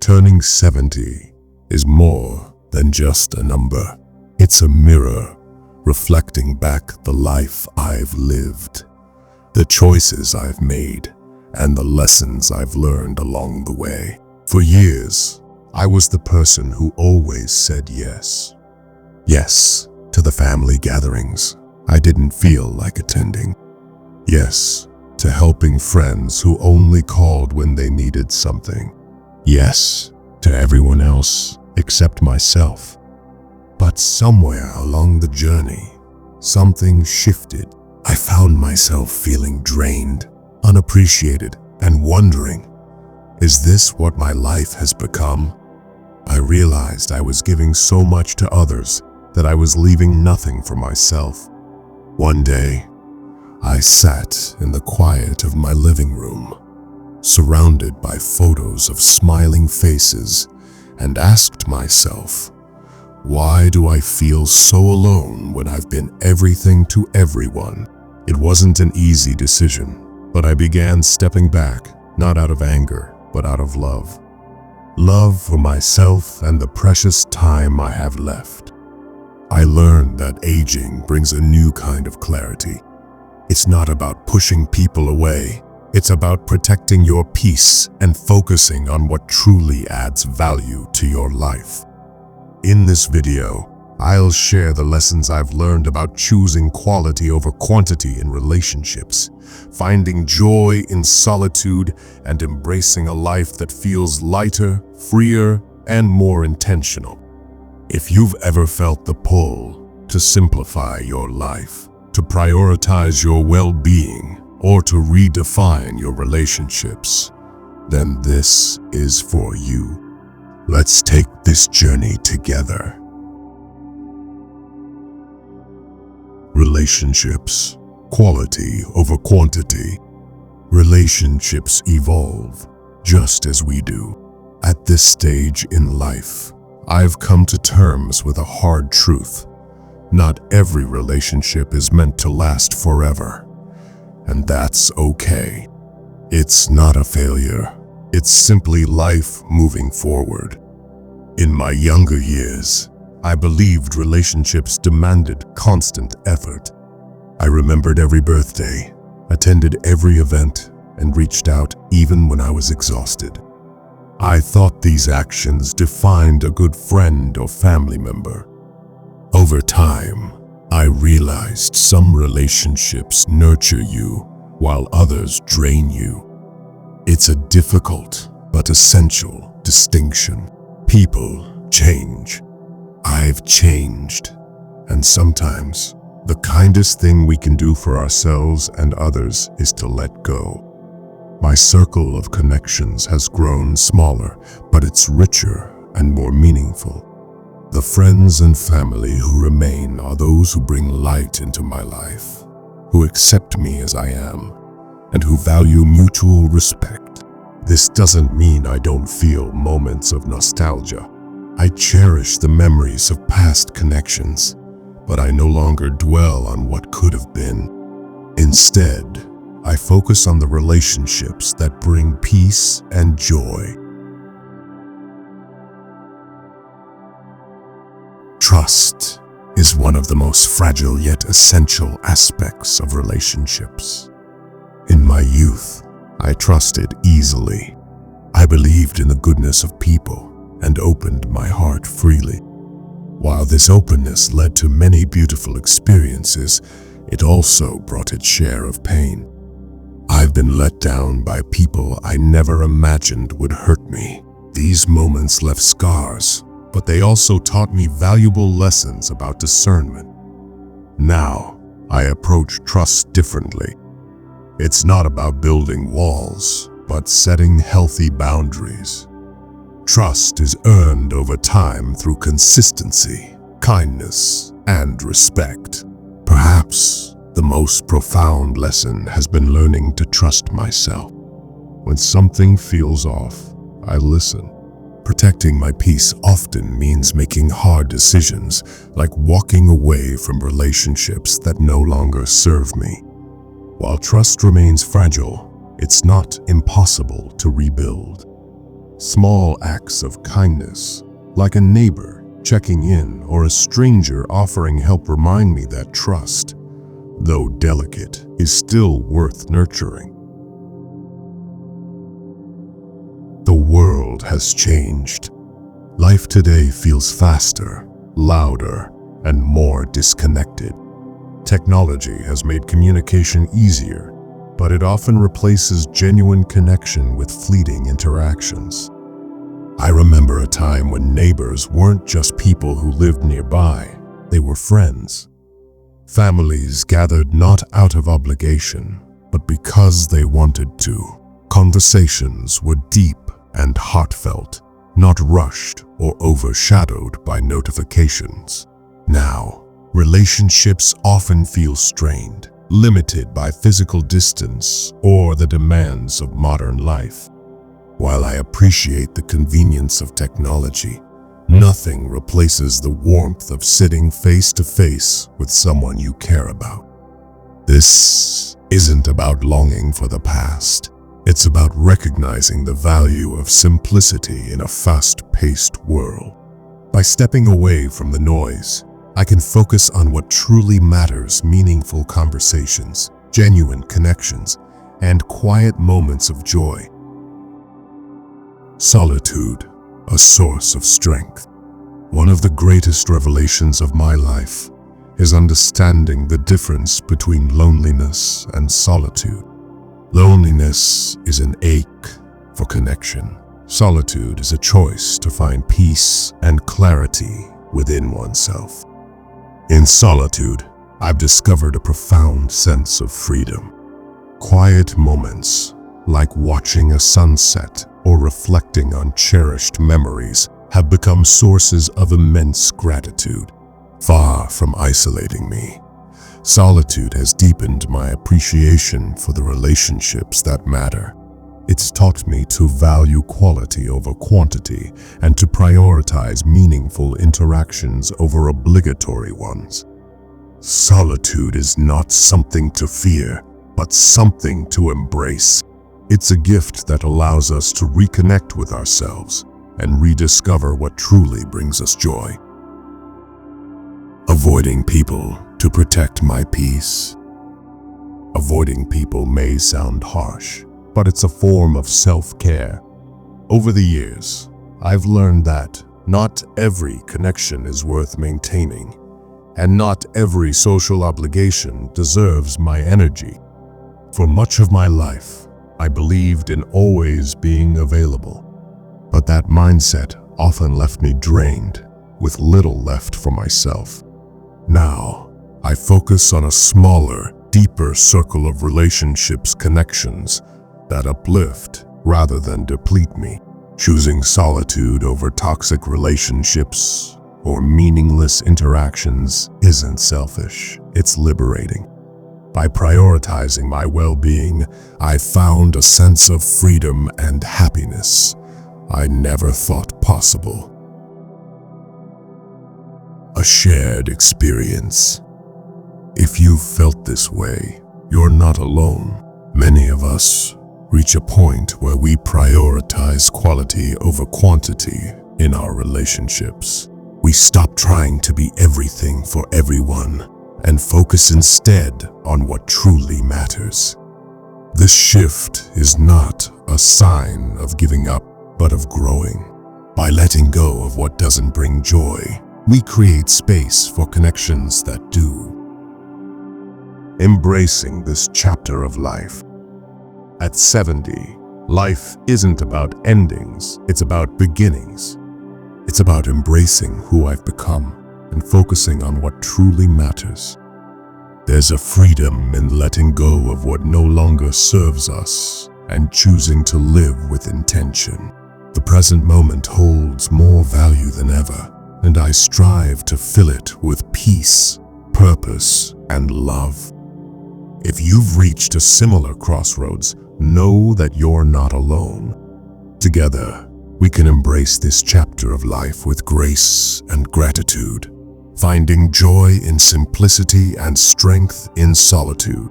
Turning 70 is more than just a number. It's a mirror reflecting back the life I've lived, the choices I've made, and the lessons I've learned along the way. For years, I was the person who always said yes. Yes to the family gatherings I didn't feel like attending. Yes to helping friends who only called when they needed something. Yes to everyone else except myself. But somewhere along the journey, something shifted. I found myself feeling drained, unappreciated, and wondering, is this what my life has become? I realized I was giving so much to others that I was leaving nothing for myself. One day, I sat in the quiet of my living room, surrounded by photos of smiling faces, and asked myself, why do I feel so alone when I've been everything to everyone? It wasn't an easy decision, but I began stepping back, not out of anger, but out of love. Love for myself and the precious time I have left. I learned that aging brings a new kind of clarity. It's not about pushing people away. It's about protecting your peace and focusing on what truly adds value to your life. In this video, I'll share the lessons I've learned about choosing quality over quantity in relationships, finding joy in solitude, and embracing a life that feels lighter, freer, and more intentional. If you've ever felt the pull to simplify your life, to prioritize your well-being, or to redefine your relationships, then this is for you. Let's take this journey together. Relationships, quality over quantity. Relationships evolve just as we do. At this stage in life, I've come to terms with a hard truth. Not every relationship is meant to last forever, and that's okay. It's not a failure. It's simply life moving forward. In my younger years, I believed relationships demanded constant effort. I remembered every birthday, attended every event, and reached out even when I was exhausted. I thought these actions defined a good friend or family member. Over time, I realized some relationships nurture you while others drain you. It's a difficult but essential distinction. People change. I've changed. And sometimes, the kindest thing we can do for ourselves and others is to let go. My circle of connections has grown smaller, but it's richer and more meaningful. The friends and family who remain are those who bring light into my life, who accept me as I am, and who value mutual respect. This doesn't mean I don't feel moments of nostalgia. I cherish the memories of past connections, but I no longer dwell on what could have been. Instead, I focus on the relationships that bring peace and joy. Trust is one of the most fragile yet essential aspects of relationships. In my youth, I trusted easily. I believed in the goodness of people and opened my heart freely. While this openness led to many beautiful experiences, it also brought its share of pain. I've been let down by people I never imagined would hurt me. These moments left scars, but they also taught me valuable lessons about discernment. Now, I approach trust differently. It's not about building walls, but setting healthy boundaries. Trust is earned over time through consistency, kindness, and respect. Perhaps the most profound lesson has been learning to trust myself. When something feels off, I listen. Protecting my peace often means making hard decisions, like walking away from relationships that no longer serve me. While trust remains fragile, it's not impossible to rebuild. Small acts of kindness, like a neighbor checking in or a stranger offering help, remind me that trust, though delicate, is still worth nurturing. The world has changed. Life today feels faster, louder, and more disconnected. Technology has made communication easier, but it often replaces genuine connection with fleeting interactions. I remember a time when neighbors weren't just people who lived nearby, they were friends. Families gathered not out of obligation, but because they wanted to. Conversations were deep and heartfelt, not rushed or overshadowed by notifications. Now, relationships often feel strained, limited by physical distance or the demands of modern life. While I appreciate the convenience of technology, nothing replaces the warmth of sitting face to face with someone you care about. This isn't about longing for the past. It's about recognizing the value of simplicity in a fast-paced world. By stepping away from the noise, I can focus on what truly matters: meaningful conversations, genuine connections, and quiet moments of joy. Solitude, a source of strength. One of the greatest revelations of my life is understanding the difference between loneliness and solitude. Loneliness is an ache for connection. Solitude is a choice to find peace and clarity within oneself. In solitude, I've discovered a profound sense of freedom. Quiet moments, like watching a sunset or reflecting on cherished memories, have become sources of immense gratitude. Far from isolating me, solitude has deepened my appreciation for the relationships that matter. It's taught me to value quality over quantity and to prioritize meaningful interactions over obligatory ones. Solitude is not something to fear, but something to embrace. It's a gift that allows us to reconnect with ourselves and rediscover what truly brings us joy. Avoiding people to protect my peace. Avoiding people may sound harsh, but it's a form of self-care. Over the years, I've learned that not every connection is worth maintaining, and not every social obligation deserves my energy. For much of my life, I believed in always being available, but that mindset often left me drained, with little left for myself. Now, I focus on a smaller, deeper circle of relationships, connections that uplift rather than deplete me. Choosing solitude over toxic relationships or meaningless interactions isn't selfish, it's liberating. By prioritizing my well-being, I found a sense of freedom and happiness I never thought possible. A shared experience. If you've felt this way, you're not alone. Many of us reach a point where we prioritize quality over quantity in our relationships. We stop trying to be everything for everyone and focus instead on what truly matters. This shift is not a sign of giving up, but of growing. By letting go of what doesn't bring joy, we create space for connections that do. Embracing this chapter of life. At 70, life isn't about endings, it's about beginnings. It's about embracing who I've become and focusing on what truly matters. There's a freedom in letting go of what no longer serves us and choosing to live with intention. The present moment holds more value than ever, and I strive to fill it with peace, purpose, and love. If you've reached a similar crossroads, know that you're not alone. Together, we can embrace this chapter of life with grace and gratitude, finding joy in simplicity and strength in solitude.